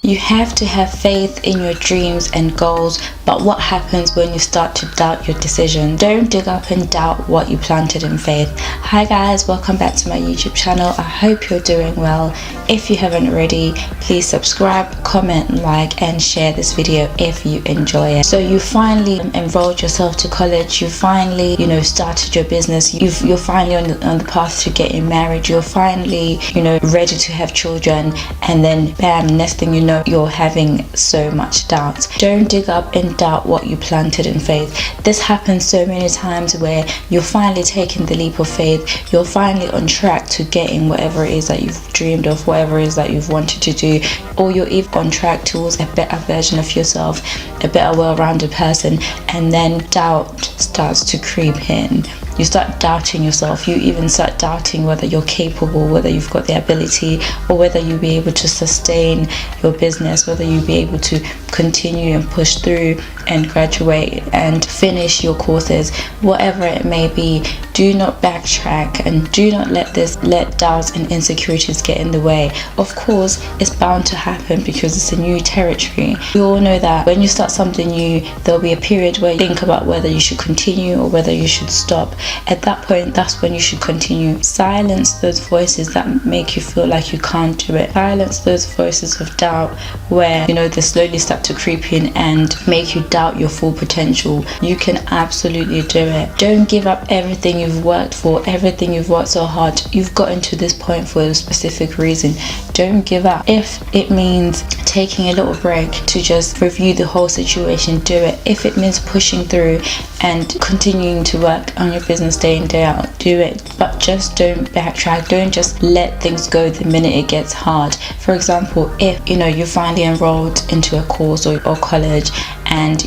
You have to have faith in your dreams and goals, but what happens when you start to doubt your decision? Don't dig up and doubt what you planted in faith. Hi guys, welcome back to my YouTube channel. I hope you're doing well. If you haven't already, please subscribe, comment, like and share this video if you enjoy it. So you finally enrolled yourself to college, you finally started your business, you're finally on the path to getting married, you're finally ready to have children, and then bam, next thing you know, you're having so much doubt. Don't dig up and doubt what you planted in faith. This happens so many times where you're finally taking the leap of faith, you're finally on track to getting whatever it is that you've dreamed of, whatever it is that you've wanted to do, or you're even on track towards a better version of yourself, a better, well-rounded person, and then doubt starts to creep in. You start doubting yourself. You even start doubting whether you're capable, whether you've got the ability, or whether you'll be able to sustain your business, whether you'll be able to continue and push through and graduate and finish your courses, whatever it may be. Do not backtrack and do not let doubts and insecurities get in the way. Of course, it's bound to happen because it's a new territory. We all know that when you start something new, there'll be a period where you think about whether you should continue or whether you should stop. At that point, that's when you should continue. Silence those voices that make you feel like you can't do it. Silence those voices of doubt where they slowly start to creep in and make you doubt your full potential. You can absolutely do it. Don't give up everything you've worked for, everything you've worked so hard. You've gotten to this point for a specific reason. Don't give up. If it means taking a little break to just review the whole situation, do it. If it means pushing through and continuing to work on your business day in, day out, do it. But just don't backtrack. Don't just let things go the minute it gets hard. For example, if you finally enrolled into a course or college and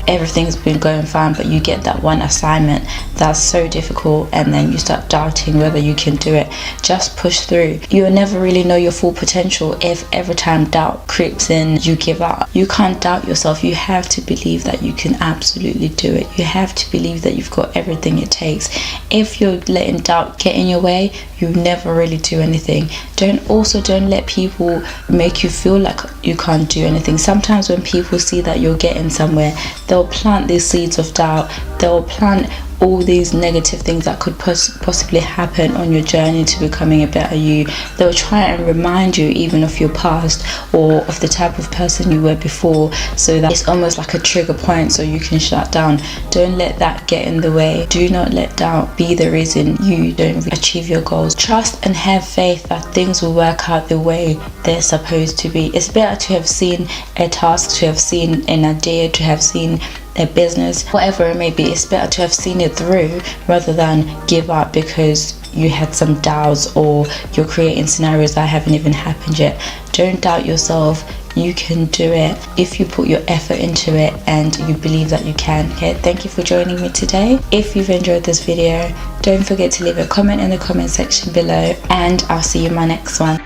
everything's been going fine, but you get that one assignment that's so difficult, and then you start doubting whether you can do it. Just push through. You'll never really know your full potential if every time doubt creeps in, you give up. You can't doubt yourself. You have to believe that you can absolutely do it. You have to believe that you've got everything it takes. If you're letting doubt get in your way, you never really do anything. Don't let people make you feel like you can't do anything. Sometimes when people see that you're getting somewhere, they'll plant these seeds of doubt. They'll plant all these negative things that could possibly happen on your journey to becoming a better you. They'll try and remind you even of your past or of the type of person you were before, so that it's almost like a trigger point so you can shut down. Don't let that get in the way. Do not let doubt be the reason you don't achieve your goals. Trust and have faith that things will work out the way they're supposed to be. It's better to have seen a task, to have seen an idea, to have seen a business, whatever it may be. It's better to have seen it through rather than give up because you had some doubts or you're creating scenarios that haven't even happened yet. Don't doubt yourself. You can do it if you put your effort into it and you believe that you can. Okay, thank you for joining me today. If you've enjoyed this video, don't forget to leave a comment in the comment section below, and I'll see you in my next one.